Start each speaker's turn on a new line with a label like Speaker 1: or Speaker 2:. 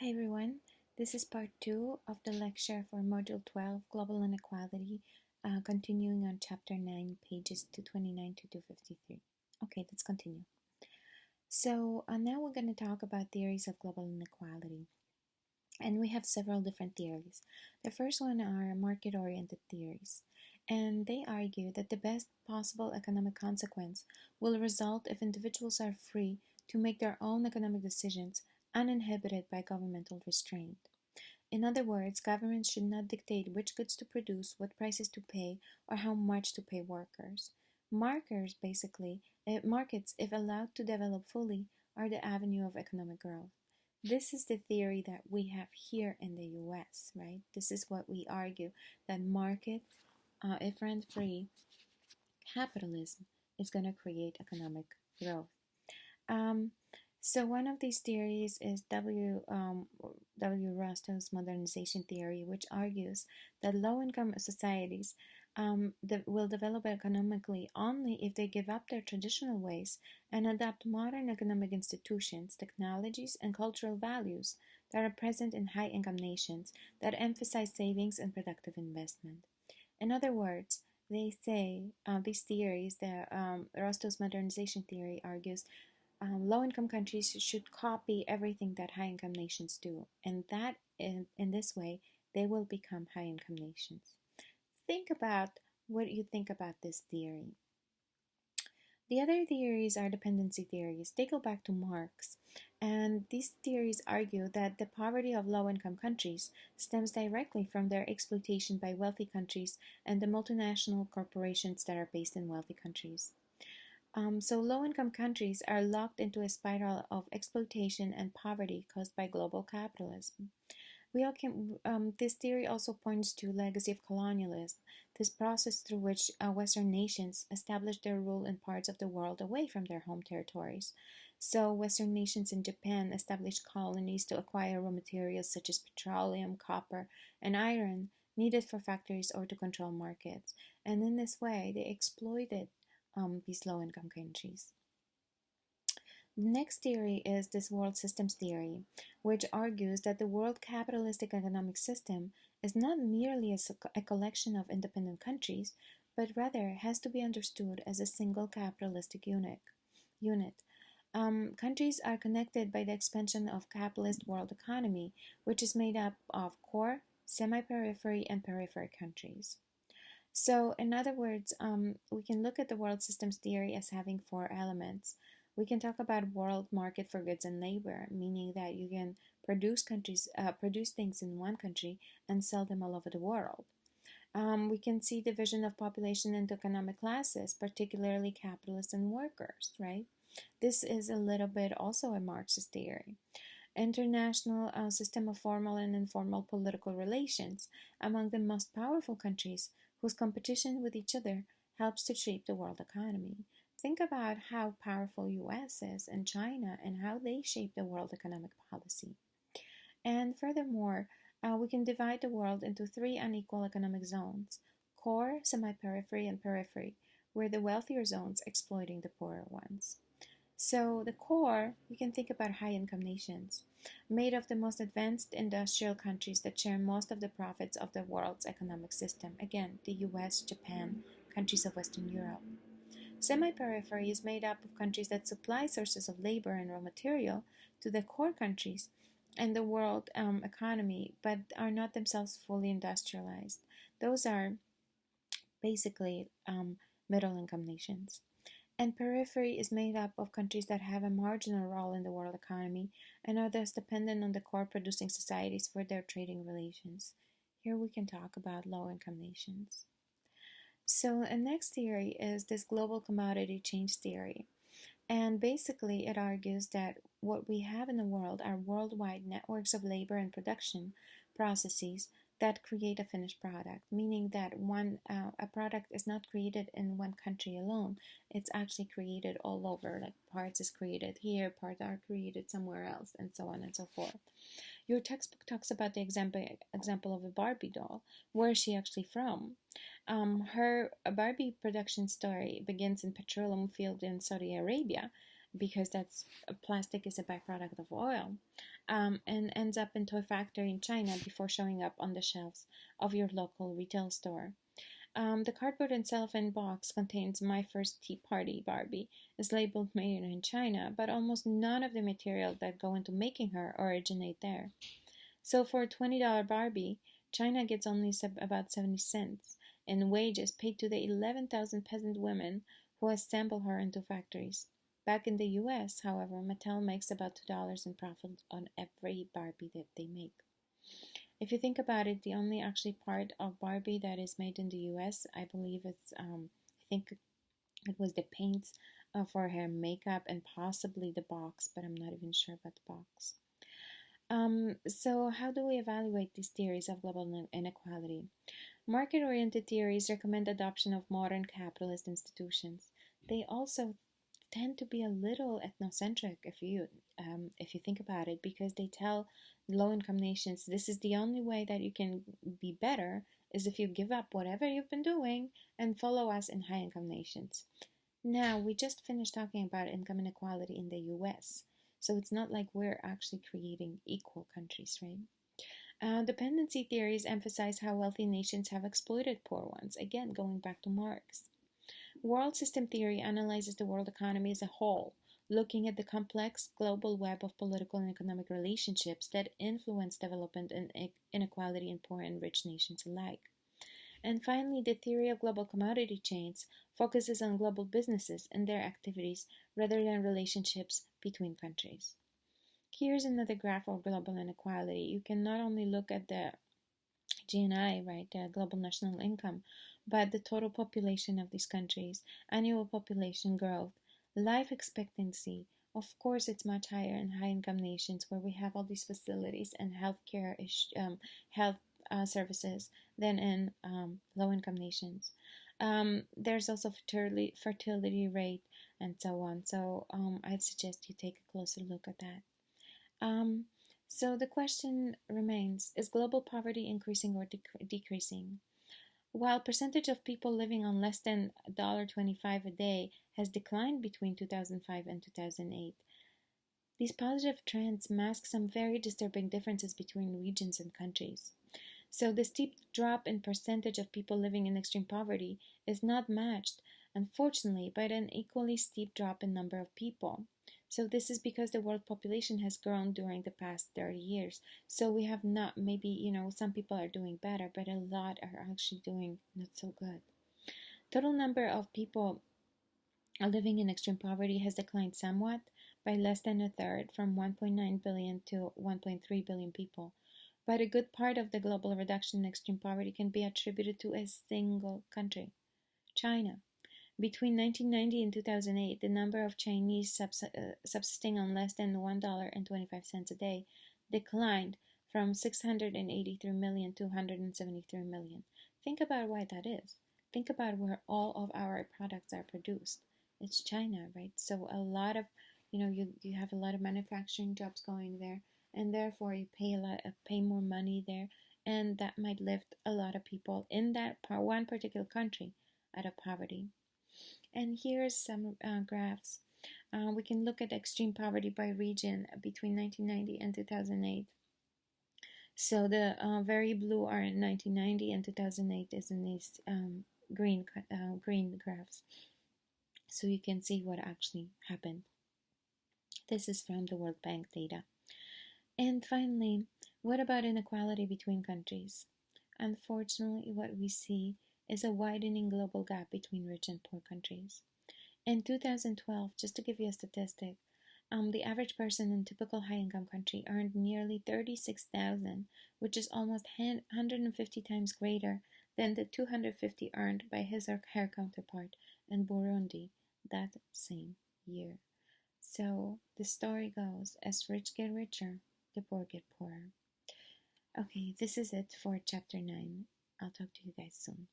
Speaker 1: Hi everyone, this is part 2 of the lecture for Module 12, Global Inequality, continuing on Chapter 9, pages 229 to 253. Okay, let's continue. So now we're going to talk about theories of global inequality. And we have several different theories. The first one are market-oriented theories. And they argue that the best possible economic consequence will result if individuals are free to make their own economic decisions uninhibited by governmental restraint. In other words, governments should not dictate which goods to produce, what prices to pay, or how much to pay workers. Markets, if allowed to develop fully, are the avenue of economic growth. This is the theory that we have here in the US, right? This is what we argue, that market, if rent-free, capitalism is going to create economic growth. So one of these theories is W. Rostow's modernization theory, which argues that low-income societies will develop economically only if they give up their traditional ways and adopt modern economic institutions, technologies, and cultural values that are present in high-income nations that emphasize savings and productive investment. In other words, they say these theories, Rostow's modernization theory argues low-income countries should copy everything that high-income nations do, and that in this way they will become high-income nations. Think about what you think about this theory. The other theories are dependency theories. They go back to Marx, and these theories argue that the poverty of low-income countries stems directly from their exploitation by wealthy countries and the multinational corporations that are based in wealthy countries. So low-income countries are locked into a spiral of exploitation and poverty caused by global capitalism. This theory also points to legacy of colonialism, this process through which Western nations established their rule in parts of the world away from their home territories. So Western nations in Japan established colonies to acquire raw materials such as petroleum, copper, and iron needed for factories or to control markets. And in this way, they exploited these low-income countries. The next theory is this world systems theory, which argues that the world capitalistic economic system is not merely a collection of independent countries, but rather has to be understood as a single capitalistic unit. Countries are connected by the expansion of capitalist world economy, which is made up of core, semi-periphery, and periphery countries. So, in other words, we can look at the world systems theory as having four elements. We can talk about world market for goods and labor, meaning that you can produce things in one country and sell them all over the world. We can see division of population into economic classes, particularly capitalists and workers, right? This is a little bit also a Marxist theory. International system of formal and informal political relations among the most powerful countries whose competition with each other helps to shape the world economy. Think about how powerful US is and China and how they shape the world economic policy. And furthermore, we can divide the world into three unequal economic zones: core, semi-periphery, and periphery, where the wealthier zones exploiting the poorer ones. So the core, we can think about high-income nations, made of the most advanced industrial countries that share most of the profits of the world's economic system. Again, the US, Japan, countries of Western Europe. Semi-periphery is made up of countries that supply sources of labor and raw material to the core countries and the world economy, but are not themselves fully industrialized. Those are basically middle-income nations. And periphery is made up of countries that have a marginal role in the world economy and are thus dependent on the core producing societies for their trading relations. Here we can talk about low-income nations. So the next theory is this global commodity change theory. And basically it argues that what we have in the world are worldwide networks of labor and production processes that create a finished product, meaning that a product is not created in one country alone. It's actually created all over, like parts is created here, parts are created somewhere else, and so on and so forth. Your textbook talks about the example of a Barbie doll. Where is she actually from? Her Barbie production story begins in petroleum field in Saudi Arabia, because that's plastic is a byproduct of oil, and ends up in toy factory in China before showing up on the shelves of your local retail store. The cardboard and cellophane box contains My First Tea Party Barbie is labeled made in China, but almost none of the material that go into making her originate there. So for a $20 Barbie, China gets only about 70 cents in wages paid to the 11,000 peasant women who assemble her into factories. Back in the US, however, Mattel makes about $2 in profit on every Barbie that they make. If you think about it, the only actually part of Barbie that is made in the US, I believe I think it was the paints for her makeup and possibly the box, but I'm not even sure about the box. So how do we evaluate these theories of global inequality? Market-oriented theories recommend adoption of modern capitalist institutions. They also tend to be a little ethnocentric if you think about it, because they tell low-income nations this is the only way that you can be better is if you give up whatever you've been doing and follow us in high-income nations. Now, we just finished talking about income inequality in the US, so it's not like we're actually creating equal countries, right? Dependency theories emphasize how wealthy nations have exploited poor ones, again, going back to Marx. World system theory analyzes the world economy as a whole, looking at the complex global web of political and economic relationships that influence development and inequality in poor and rich nations alike. And finally, the theory of global commodity chains focuses on global businesses and their activities rather than relationships between countries. Here's another graph of global inequality. You can not only look at the GNI, right, the global national income, but the total population of these countries, annual population growth, life expectancy. Of course, it's much higher in high-income nations where we have all these facilities and health services than in low-income nations. There's also fertility rate and so on. So I'd suggest you take a closer look at that. So the question remains, is global poverty increasing or decreasing? While percentage of people living on less than $1.25 a day has declined between 2005 and 2008, these positive trends mask some very disturbing differences between regions and countries. So the steep drop in percentage of people living in extreme poverty is not matched, unfortunately, by an equally steep drop in number of people. So this is because the world population has grown during the past 30 years. So we have not, maybe, some people are doing better, but a lot are actually doing not so good. Total number of people living in extreme poverty has declined somewhat by less than a third, from 1.9 billion to 1.3 billion people. But a good part of the global reduction in extreme poverty can be attributed to a single country, China. Between 1990 and 2008, the number of Chinese subsisting on less than $1.25 a day declined from 683 million to 173 million. Think about why that is. Think about where all of our products are produced. It's China, right? So a lot of, you have a lot of manufacturing jobs going there, and therefore you pay more money there, and that might lift a lot of people in that one particular country out of poverty. And here's some graphs. We can look at extreme poverty by region between 1990 and 2008. So the very blue are in 1990 and 2008 is in these green graphs. So you can see what actually happened. This is from the World Bank data. And finally, what about inequality between countries? Unfortunately, what we see is a widening global gap between rich and poor countries. In 2012, just to give you a statistic, the average person in a typical high-income country earned nearly $36,000, which is almost 150 times greater than the $250 earned by his or her counterpart in Burundi that same year. So the story goes, as rich get richer, the poor get poorer. Okay, this is it for chapter 9. I'll talk to you guys soon.